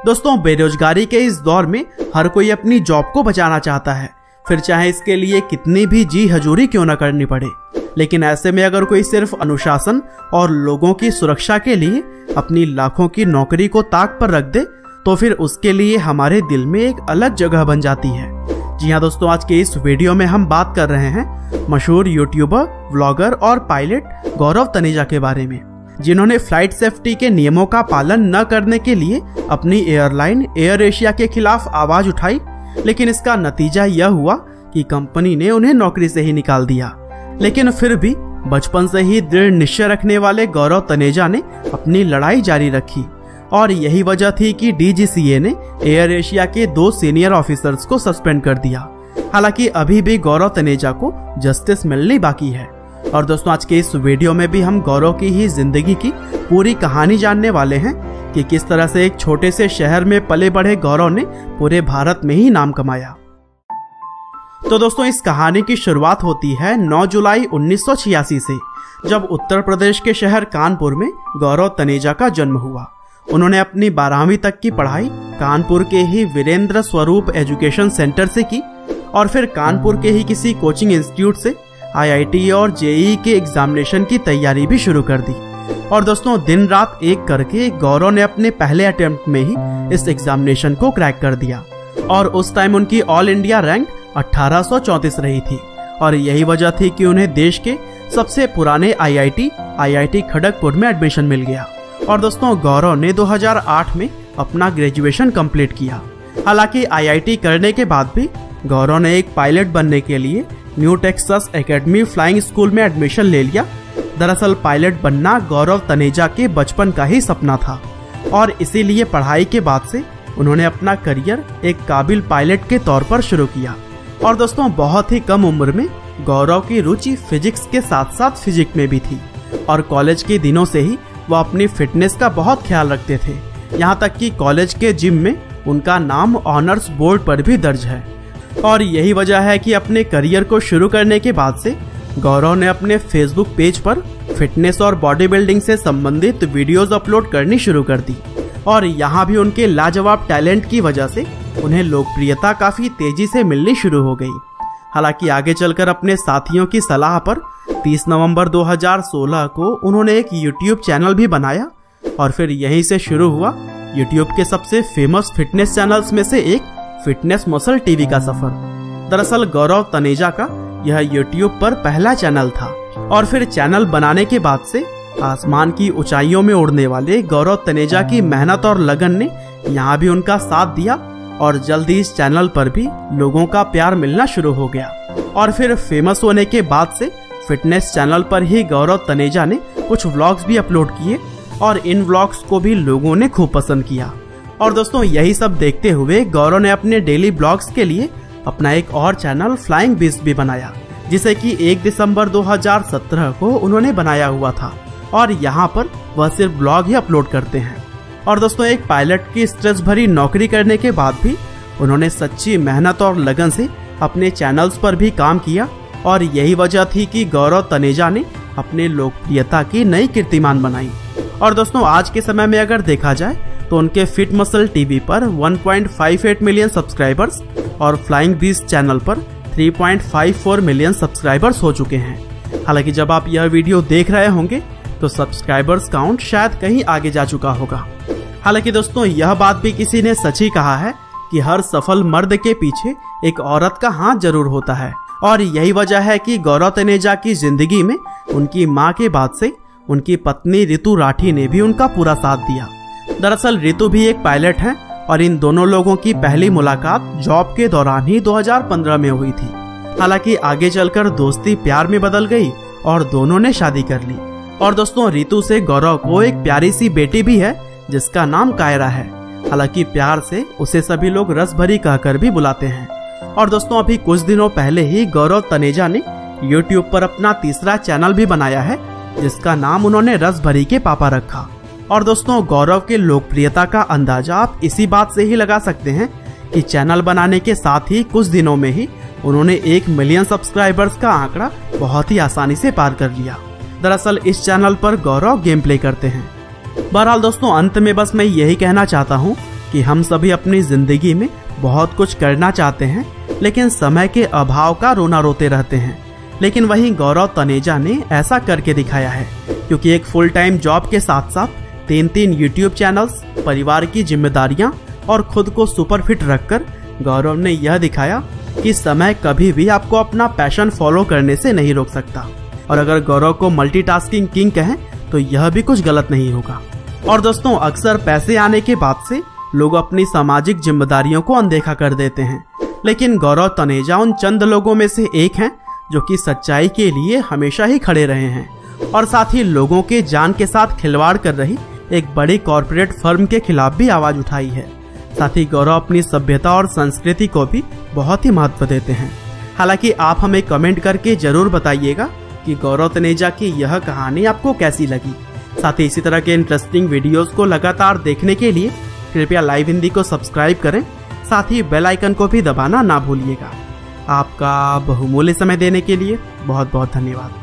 दोस्तों बेरोजगारी के इस दौर में हर कोई अपनी जॉब को बचाना चाहता है, फिर चाहे इसके लिए कितनी भी जी हजूरी क्यों न करनी पड़े। लेकिन ऐसे में अगर कोई सिर्फ अनुशासन और लोगों की सुरक्षा के लिए अपनी लाखों की नौकरी को ताक पर रख दे तो फिर उसके लिए हमारे दिल में एक अलग जगह बन जाती है। जी हाँ दोस्तों, आज के इस वीडियो में हम बात कर रहे हैं मशहूर यूट्यूबर, व्लॉगर और पायलट गौरव तनेजा के बारे में, जिन्होंने फ्लाइट सेफ्टी के नियमों का पालन न करने के लिए अपनी एयरलाइन एयर एशिया के खिलाफ आवाज उठाई। लेकिन इसका नतीजा यह हुआ कि कंपनी ने उन्हें नौकरी से ही निकाल दिया। लेकिन फिर भी बचपन से ही दृढ़ निश्चय रखने वाले गौरव तनेजा ने अपनी लड़ाई जारी रखी और यही वजह थी कि DGCA ने एयर एशिया के 2 सीनियर ऑफिसर्स को सस्पेंड कर दिया। हालांकि अभी भी गौरव तनेजा को जस्टिस मिलनी बाकी है। और दोस्तों आज के इस वीडियो में भी हम गौरव की ही जिंदगी की पूरी कहानी जानने वाले हैं कि किस तरह से एक छोटे से शहर में पले बढ़े गौरव ने पूरे भारत में ही नाम कमाया। तो दोस्तों इस कहानी की शुरुआत होती है 9 जुलाई 1986 से, जब उत्तर प्रदेश के शहर कानपुर में गौरव तनेजा का जन्म हुआ। उन्होंने अपनी 12वीं तक की पढ़ाई कानपुर के ही वीरेंद्र स्वरूप एजुकेशन सेंटर से की और फिर कानपुर के ही किसी कोचिंग इंस्टीट्यूट से IIT और JEE के एग्जामिनेशन की तैयारी भी शुरू कर दी। और दोस्तों दिन रात एक करके गौरव ने अपने पहले अटेम्प्ट में ही इस एग्जामिनेशन को क्रैक कर दिया और उस टाइम उनकी ऑल इंडिया रैंक 1834 रही थी। और यही वजह थी कि उन्हें देश के सबसे पुराने IIT खड़गपुर में एडमिशन मिल गया। और दोस्तों गौरव ने 2008 में अपना ग्रेजुएशन कंप्लीट किया। हालांकि IIT करने के बाद भी गौरव ने एक पायलट बनने के लिए new Texas academy flying school में एडमिशन ले लिया। दरअसल पायलट बनना गौरव तनेजा के बचपन का ही सपना था और इसीलिए पढ़ाई के बाद से उन्होंने अपना करियर एक काबिल पायलट के तौर पर शुरू किया। और दोस्तों बहुत ही कम उम्र में गौरव की रुचि फिजिक्स के साथ साथ फिजिक्स में भी थी और कॉलेज के दिनों से ही वह अपनी फिटनेस का बहुत ख्याल रखते थे। यहाँ तक कि कॉलेज के जिम में उनका नाम ऑनर्स बोर्ड पर भी दर्ज है। और यही वजह है कि अपने करियर को शुरू करने के बाद से गौरव ने अपने फेसबुक पेज पर फिटनेस और बॉडी बिल्डिंग से संबंधित वीडियोस अपलोड करनी शुरू कर दी। और यहाँ भी उनके लाजवाब टैलेंट की वजह से उन्हें लोकप्रियता काफी तेजी से मिलनी शुरू हो गई। हालांकि आगे चलकर अपने साथियों की सलाह पर 30 नवंबर 2016 को उन्होंने एक यूट्यूब चैनल भी बनाया और फिर यहीं से शुरू हुआ यूट्यूब के सबसे फेमस फिटनेस चैनल्स में से एक फिटनेस मसल टीवी का सफर। दरअसल गौरव तनेजा का यह यूट्यूब पर पहला चैनल था और फिर चैनल बनाने के बाद से आसमान की ऊंचाइयों में उड़ने वाले गौरव तनेजा की मेहनत और लगन ने यहाँ भी उनका साथ दिया और जल्द ही इस चैनल पर भी लोगों का प्यार मिलना शुरू हो गया। और फिर फेमस होने के बाद से फिटनेस चैनल पर ही गौरव तनेजा ने कुछ व्लॉग्स भी अपलोड किए और इन व्लॉग्स को भी लोगों ने खूब पसंद किया। और दोस्तों यही सब देखते हुए गौरव ने अपने डेली ब्लॉग्स के लिए अपना एक और चैनल फ्लाइंग बीस्ट भी बनाया, जिसे कि 1 दिसंबर 2017 को उन्होंने बनाया हुआ था और यहाँ पर वह सिर्फ ब्लॉग ही अपलोड करते हैं। और दोस्तों एक पायलट की स्ट्रेस भरी नौकरी करने के बाद भी उन्होंने सच्ची मेहनत और लगन से अपने चैनल्स पर भी काम किया और यही वजह थी कि गौरव तनेजा ने अपने लोकप्रियता की नई कीर्तिमान बनाई। और दोस्तों आज के समय में अगर देखा जाए तो उनके फिट मसल टीवी पर 1.58 मिलियन सब्सक्राइबर्स और फ्लाइंग बीस्ट चैनल पर 3.54 मिलियन सब्सक्राइबर्स हो चुके हैं। हालांकि जब आप यह वीडियो देख रहे होंगे तो सब्सक्राइबर्स काउंट शायद कहीं आगे जा चुका होगा। हालांकि दोस्तों यह बात भी किसी ने सच ही कहा है कि हर सफल मर्द के पीछे एक औरत का हाथ जरूर होता है और यही वजह है कि गौरव तनेजा की जिंदगी में उनकी मां के बाद से उनकी पत्नी रितु राठी ने भी उनका पूरा साथ दिया। दरअसल रितु भी एक पायलट हैं और इन दोनों लोगों की पहली मुलाकात जॉब के दौरान ही 2015 में हुई थी। हालांकि आगे चलकर दोस्ती प्यार में बदल गई और दोनों ने शादी कर ली। और दोस्तों रितु से गौरव को एक प्यारी सी बेटी भी है जिसका नाम कायरा है। हालांकि प्यार से उसे सभी लोग रस भरी कहकर भी बुलाते हैं। और दोस्तों अभी कुछ दिनों पहले ही गौरव तनेजा ने यूट्यूब पर अपना तीसरा चैनल भी बनाया है जिसका नाम उन्होंने रस भरी के पापा रखा। और दोस्तों गौरव के लोकप्रियता का अंदाजा आप इसी बात से ही लगा सकते हैं कि चैनल बनाने के साथ ही कुछ दिनों में ही उन्होंने 1 मिलियन सब्सक्राइबर्स का आंकड़ा बहुत ही आसानी से पार कर लिया। दरअसल इस चैनल पर गौरव गेम प्ले करते हैं। बहरहाल दोस्तों अंत में बस मैं यही कहना चाहता हूँ कि हम सभी अपनी जिंदगी में बहुत कुछ करना चाहते हैं, लेकिन समय के अभाव का रोना रोते रहते हैं। लेकिन वहीं गौरव तनेजा ने ऐसा करके दिखाया है, क्योंकि एक फुल टाइम जॉब के साथ साथ 3 यूट्यूब चैनल्स, परिवार की जिम्मेदारियां और खुद को सुपर फिट रखकर गौरव ने यह दिखाया कि समय कभी भी आपको अपना पैशन फॉलो करने से नहीं रोक सकता। और अगर गौरव को मल्टीटास्किंग किंग कहें तो यह भी कुछ गलत नहीं होगा। और दोस्तों, अक्सर पैसे आने के बाद से लोग अपनी सामाजिक जिम्मेदारियों को अनदेखा कर देते हैं, लेकिन गौरव तनेजा उन चंद लोगों में से एक हैं जो कि सच्चाई के लिए हमेशा ही खड़े रहे हैं और साथ ही लोगों के जान के साथ खिलवाड़ कर रही एक बड़ी कॉरपोरेट फर्म के खिलाफ भी आवाज उठाई है। साथ ही गौरव अपनी सभ्यता और संस्कृति को भी बहुत ही महत्व देते हैं। हालांकि आप हमें कमेंट करके जरूर बताइएगा कि गौरव तनेजा की यह कहानी आपको कैसी लगी। साथ ही इसी तरह के इंटरेस्टिंग वीडियोस को लगातार देखने के लिए कृपया लाइव हिंदी को सब्सक्राइब करें। साथ ही बेल आइकन को भी दबाना ना भूलिएगा। आपका बहुमूल्य समय देने के लिए बहुत बहुत धन्यवाद।